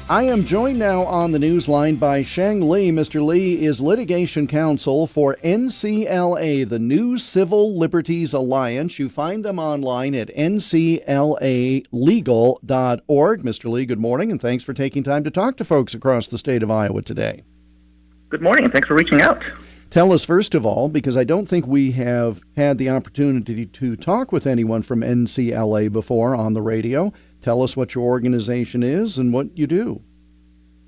I am joined now on the newsline by Sheng Li. Mr. Li is litigation counsel for NCLA, the New Civil Liberties Alliance. You find them online at nclalegal.org. Mr. Li, good morning, and thanks for taking time to talk to folks across the state of Iowa today. Good morning, and thanks for reaching out. Tell us, first of all, because I don't think we have had the opportunity to talk with anyone from NCLA before on the radio. Tell us what your organization is and what you do.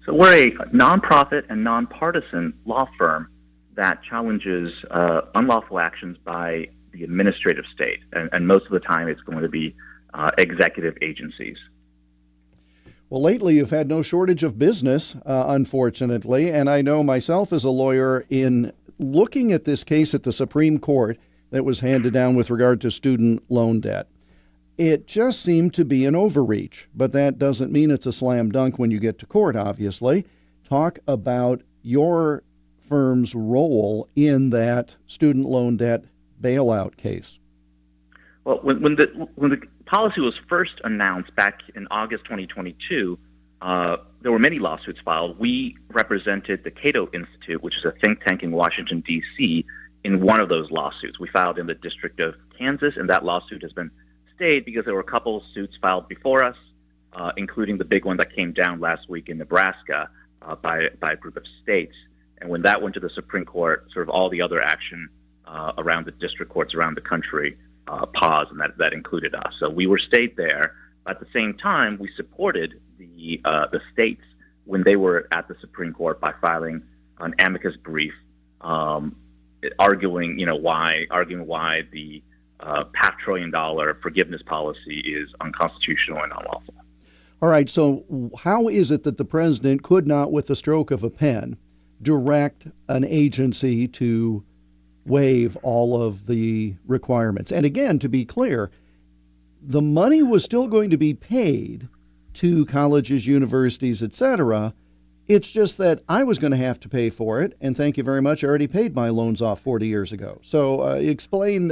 So we're a nonprofit and nonpartisan law firm that challenges unlawful actions by the administrative state, and most of the time it's going to be executive agencies. Well, lately you've had no shortage of business, unfortunately, and I know myself as a lawyer in looking at this case at the Supreme Court that was handed down with regard to student loan debt. It just seemed to be an overreach, but that doesn't mean it's a slam dunk when you get to court, obviously. Talk about your firm's role in that student loan debt bailout case. Well, when the policy was first announced back in August 2022, there were many lawsuits filed. We represented the Cato Institute, which is a think tank in Washington, D.C., in one of those lawsuits. We filed in the District of Kansas, and that lawsuit has been stayed because there were a couple of suits filed before us, including the big one that came down last week in Nebraska by a group of states. And when that went to the Supreme Court, sort of all the other action around the district courts around the country paused, and that included us. So we were stayed there. At the same time, we supported the states when they were at the Supreme Court by filing an amicus brief, arguing why the $500 billion forgiveness policy is unconstitutional and unlawful. All right, so how is it that the president could not, with the stroke of a pen, direct an agency to waive all of the requirements? And again, to be clear, the money was still going to be paid to colleges, universities, etc. It's just that I was going to have to pay for it, and thank you very much, I already paid my loans off 40 years ago. So explain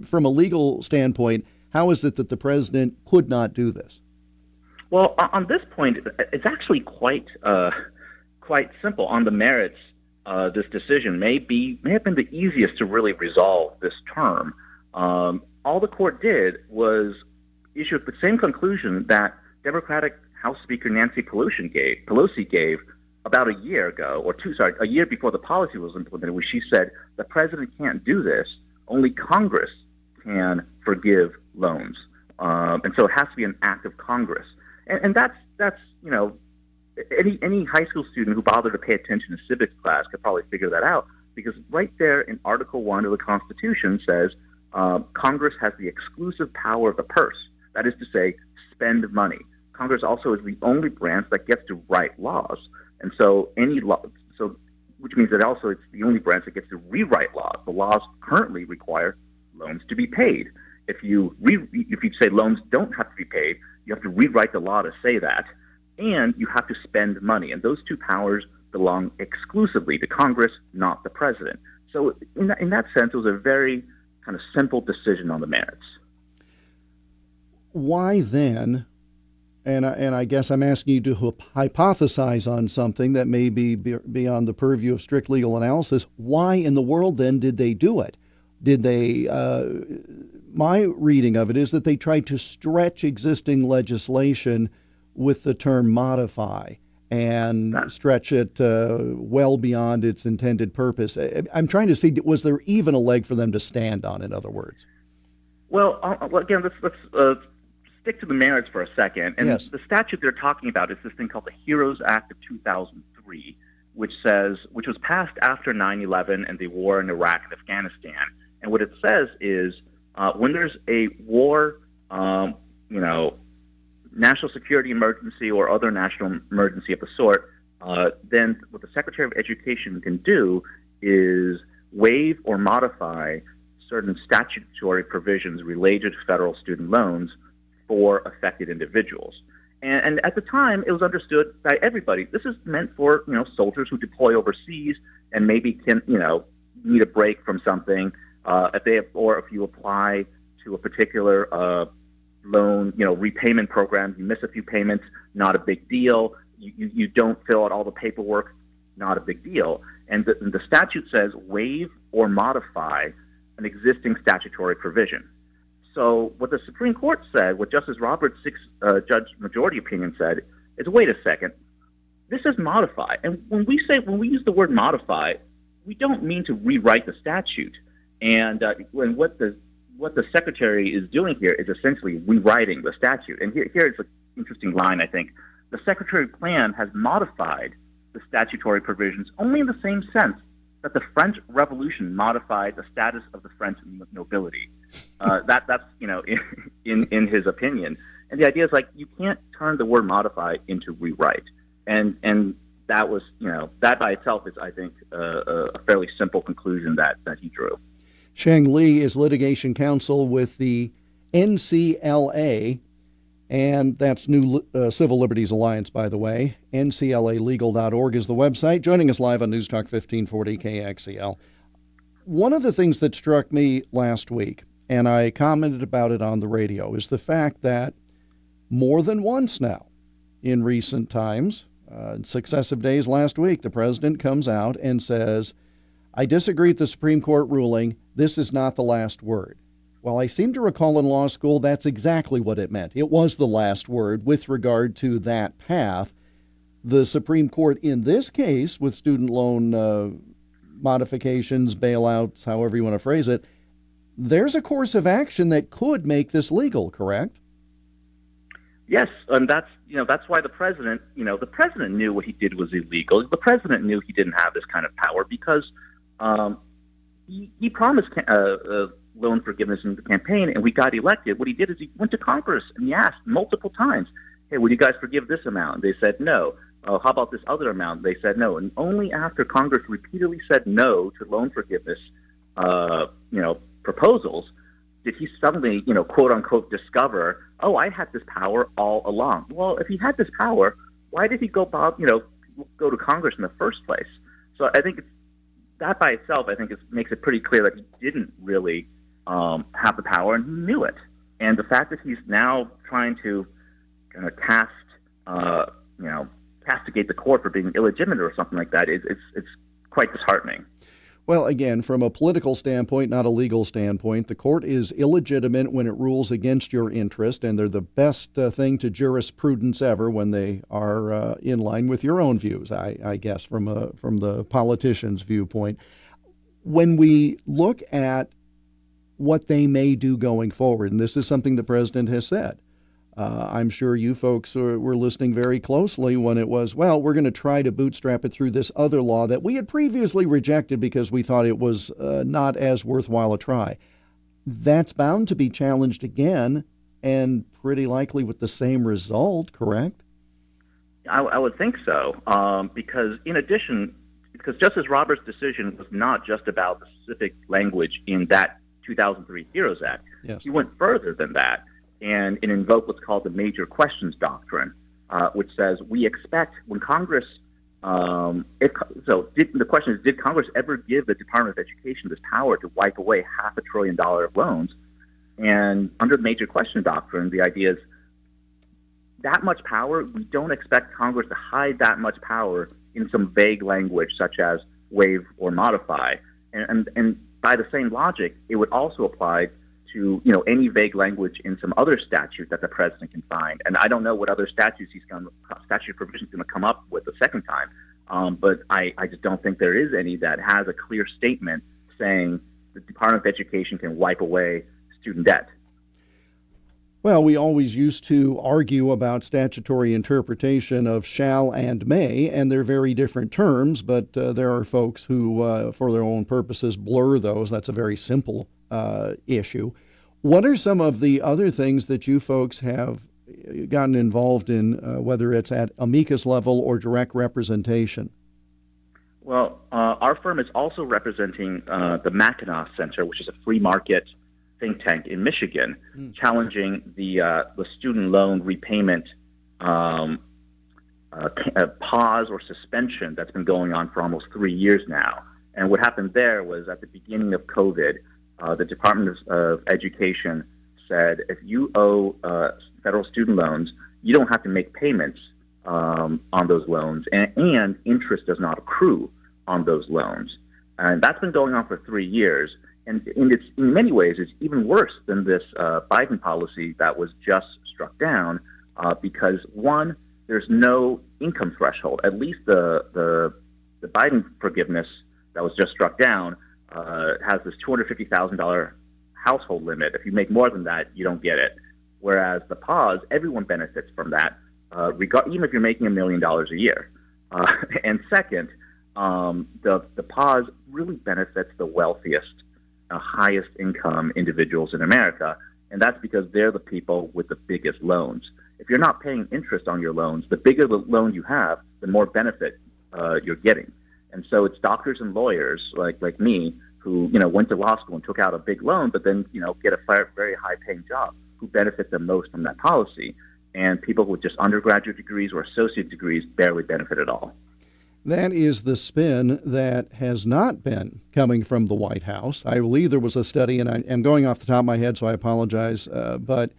from a legal standpoint, how is it that the president could not do this? Well, on this point, it's actually quite simple. On the merits, this decision may have been the easiest to really resolve this term. All the court did was issue the same conclusion that Democratic House Speaker Nancy Pelosi gave about a year before the policy was implemented, where she said the president can't do this. Only Congress can forgive loans, and so it has to be an act of Congress. And that's any high school student who bothered to pay attention to civics class could probably figure that out, because right there in Article 1 of the Constitution says Congress has the exclusive power of the purse. That is to say, spend money. Congress also is the only branch that gets to write laws, and so which means that also it's the only branch that gets to rewrite laws. The laws currently require loans to be paid. If you say loans don't have to be paid, you have to rewrite the law to say that, and you have to spend money. And those two powers belong exclusively to Congress, not the president. So in that sense, it was a very kind of simple decision on the merits. Why then, and I guess I'm asking you to hypothesize on something that may be beyond the purview of strict legal analysis, why in the world then did they do it? Did they, my reading of it is that they tried to stretch existing legislation with the term modify and stretch it well beyond its intended purpose. I'm trying to see, was there even a leg for them to stand on, in other words? Well, again, let's stick to the merits for a second. And yes. The statute they're talking about is this thing called the HEROES Act of 2003, which was passed after 9/11 and the war in Iraq and Afghanistan. And what it says is when there's a war, national security emergency or other national emergency of the sort, then what the Secretary of Education can do is waive or modify certain statutory provisions related to federal student loans for affected individuals. And at the time, it was understood by everybody, this is meant for, soldiers who deploy overseas and maybe can, need a break from something. If you apply to a particular loan, repayment program, you miss a few payments, not a big deal. You don't fill out all the paperwork, not a big deal. And the statute says waive or modify an existing statutory provision. So what the Supreme Court said, what Justice Roberts' judge majority opinion said, is wait a second, this is modify. And when we use the word modify, we don't mean to rewrite the statute. And when what the Secretary is doing here is essentially rewriting the statute. And here is an interesting line, I think. The Secretary plan has modified the statutory provisions only in the same sense that the French Revolution modified the status of the French nobility. That's in his opinion. And the idea is like you can't turn the word modify into rewrite. And that was that by itself is, I think, a fairly simple conclusion that he drew. Sheng Li is litigation counsel with the NCLA, and that's New Civil Liberties Alliance, by the way. NCLAlegal.org is the website. Joining us live on News Talk 1540 KXEL. One of the things that struck me last week, and I commented about it on the radio, is the fact that more than once now in recent times, successive days last week, the president comes out and says, I disagree with the Supreme Court ruling. This is not the last word. Well, I seem to recall in law school that's exactly what it meant. It was the last word with regard to that path. The Supreme Court in this case, with student loan modifications, bailouts, however you want to phrase it, there's a course of action that could make this legal, correct? Yes, and that's why the president knew what he did was illegal. The president knew he didn't have this kind of power because he promised loan forgiveness in the campaign, and we got elected. What he did is he went to Congress and he asked multiple times, "Hey, will you guys forgive this amount?" And they said no. How about this other amount? They said no. And only after Congress repeatedly said no to loan forgiveness, proposals, did he suddenly, quote unquote, discover, oh, I had this power all along. Well, if he had this power, why did he go to Congress in the first place? So I think that by itself, I think makes it pretty clear that he didn't really have the power, and he knew it. And the fact that he's now trying to kind of castigate the court for being illegitimate or something like that, it's quite disheartening. Well, again, from a political standpoint, not a legal standpoint, the court is illegitimate when it rules against your interest, and they're the best thing to jurisprudence ever when they are in line with your own views, I guess, from the politician's viewpoint. When we look at what they may do going forward, and this is something the president has said, I'm sure you folks were listening very closely when it was, well, we're going to try to bootstrap it through this other law that we had previously rejected because we thought it was not as worthwhile a try. That's bound to be challenged again, and pretty likely with the same result, correct? I would think so, because Justice Roberts' decision was not just about the specific language in that 2003 HEROES Act. Yes. He went further than that. And it invoked what's called the major questions doctrine, which says we expect when Congress, the question is, did Congress ever give the Department of Education this power to wipe away $500 billion of loans? And under the major question doctrine, the idea is that much power, we don't expect Congress to hide that much power in some vague language such as waive or modify. And by the same logic, it would also apply to any vague language in some other statute that the president can find. And I don't know what other statute provisions going to come up with the second time. But I just don't think there is any that has a clear statement saying the Department of Education can wipe away student debt. Well, we always used to argue about statutory interpretation of shall and may, and they're very different terms, but there are folks who, for their own purposes, blur those. That's a very simple issue. What are some of the other things that you folks have gotten involved in, whether it's at amicus level or direct representation? Well, our firm is also representing the Mackinac Center, which is a free market think tank in Michigan, challenging the student loan repayment pause or suspension that's been going on for almost 3 years now. And what happened there was at the beginning of COVID, the Department of Education said if you owe federal student loans, you don't have to make payments on those loans, and interest does not accrue on those loans. And that's been going on for 3 years. And in many ways, it's even worse than this Biden policy that was just struck down because, one, there's no income threshold. At least the Biden forgiveness that was just struck down has this $250,000 household limit. If you make more than that, you don't get it. Whereas the pause, everyone benefits from that, even if you're making $1 million a year. And second, the pause really benefits the wealthiest, highest income individuals in America, and that's because they're the people with the biggest loans. If you're not paying interest on your loans, the bigger the loan you have, the more benefit you're getting. And so it's doctors and lawyers like me who went to law school and took out a big loan, but then get a very high-paying job, who benefit the most from that policy. And people with just undergraduate degrees or associate degrees barely benefit at all. That is the spin that has not been coming from the White House. I believe there was a study, and I'm going off the top of my head, so I apologize, but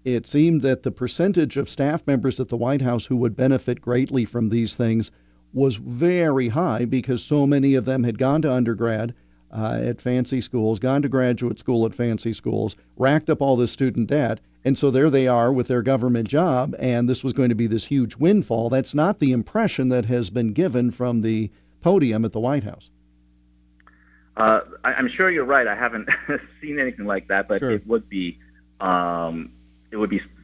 it seemed that the percentage of staff members at the White House who would benefit greatly from these things was very high because so many of them had gone to undergrad at fancy schools, gone to graduate school at fancy schools, racked up all this student debt, and so there they are with their government job, and this was going to be this huge windfall. That's not the impression that has been given from the podium at the White House. I'm sure you're right. I haven't seen anything like that, but sure. It would be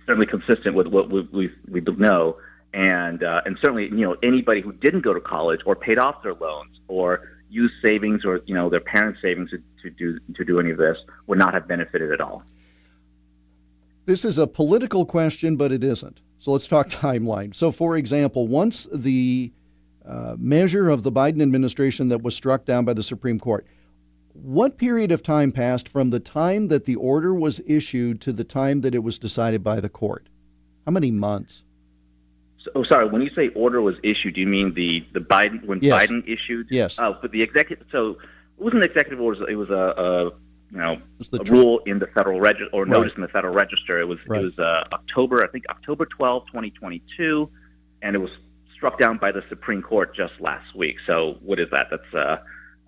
certainly consistent with what we know, and certainly anybody who didn't go to college or paid off their loans or used savings or their parents' savings to do any of this would not have benefited at all. This is a political question, but it isn't. So let's talk timeline. So, for example, once the measure of the Biden administration that was struck down by the Supreme Court, what period of time passed from the time that the order was issued to the time that it was decided by the court? How many months? Sorry, when you say order was issued, do you mean the Biden, when Yes. Biden issued? Yes. But the executive, so it wasn't an executive order, it was a the rule in the Federal Register, or notice Right. in the Federal Register. It was Right. October 12, 2022, and it was struck down by the Supreme Court just last week. So what is that? That's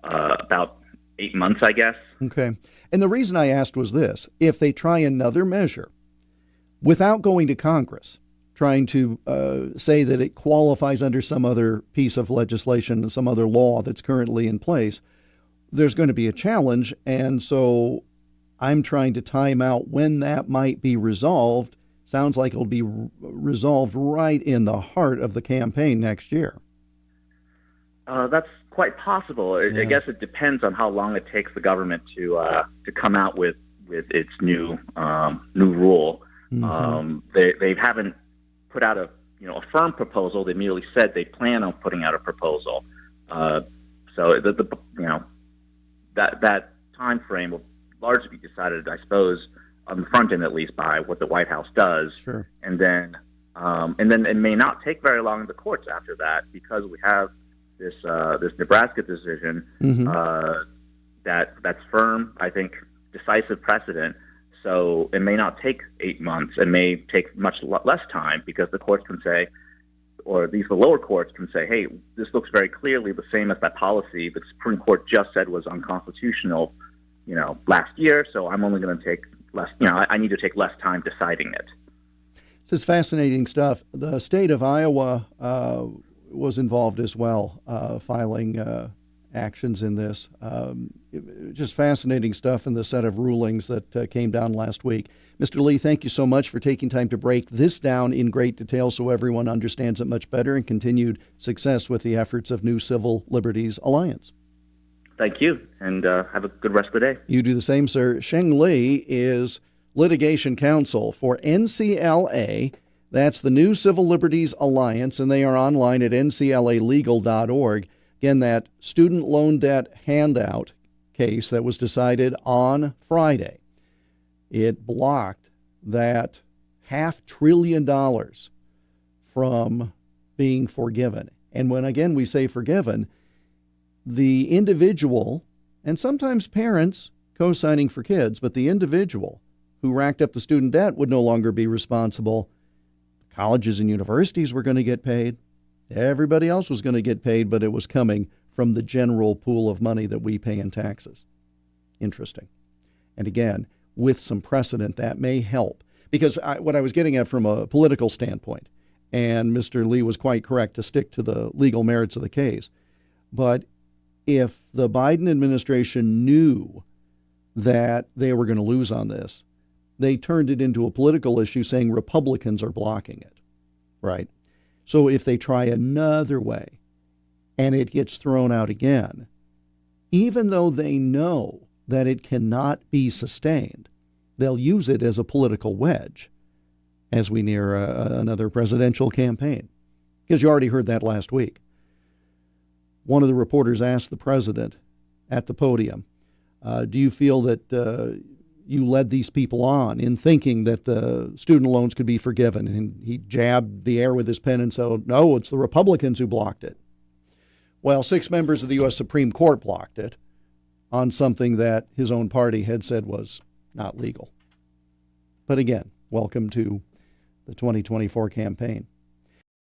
about 8 months, I guess. Okay. And the reason I asked was this. If they try another measure without going to Congress, trying to say that it qualifies under some other piece of legislation, some other law that's currently in place, there's going to be a challenge. And so I'm trying to time out when that might be resolved. Sounds like it'll be resolved right in the heart of the campaign next year. That's quite possible. Yeah. I guess it depends on how long it takes the government to come out with its new rule. Mm-hmm. They haven't put out a firm proposal. They merely said they plan on putting out a proposal. So that time frame will largely be decided, I suppose, on the front end at least, by what the White House does. Sure. And then it may not take very long in the courts after that, because we have this Nebraska decision Mm-hmm. that's firm, I think, decisive precedent. So it may not take 8 months. It may take much less time, because the courts can say, or at least the lower courts can say, hey, this looks very clearly the same as that policy the Supreme Court just said was unconstitutional, last year. So I'm only going to take less, I need to take less time deciding it. This is fascinating stuff. The state of Iowa was involved as well, filing actions in this. Just fascinating stuff in the set of rulings that came down last week. Mr. Li, thank you so much for taking time to break this down in great detail so everyone understands it much better, and continued success with the efforts of New Civil Liberties Alliance. Thank you, and have a good rest of the day. You do the same, sir. Sheng Li is litigation counsel for NCLA. That's the New Civil Liberties Alliance, and they are online at nclalegal.org. Again, that student loan debt handout case that was decided on Friday, it blocked that $500 billion from being forgiven. And when, again, we say forgiven, the individual, and sometimes parents co-signing for kids, but the individual who racked up the student debt would no longer be responsible. Colleges and universities were going to get paid. Everybody else was going to get paid, but it was coming from the general pool of money that we pay in taxes. Interesting. And again, with some precedent, that may help. Because what I was getting at from a political standpoint, and Mr. Lee was quite correct to stick to the legal merits of the case, but if the Biden administration knew that they were going to lose on this, they turned it into a political issue saying Republicans are blocking it, right? So if they try another way and it gets thrown out again, even though they know that it cannot be sustained, they'll use it as a political wedge as we near another presidential campaign. Because you already heard that last week. One of the reporters asked the president at the podium, do you feel that you led these people on in thinking that the student loans could be forgiven? And he jabbed the air with his pen and said, no, it's the Republicans who blocked it. Well, 6 members of the U.S. Supreme Court blocked it on something that his own party had said was not legal. But again, welcome to the 2024 campaign.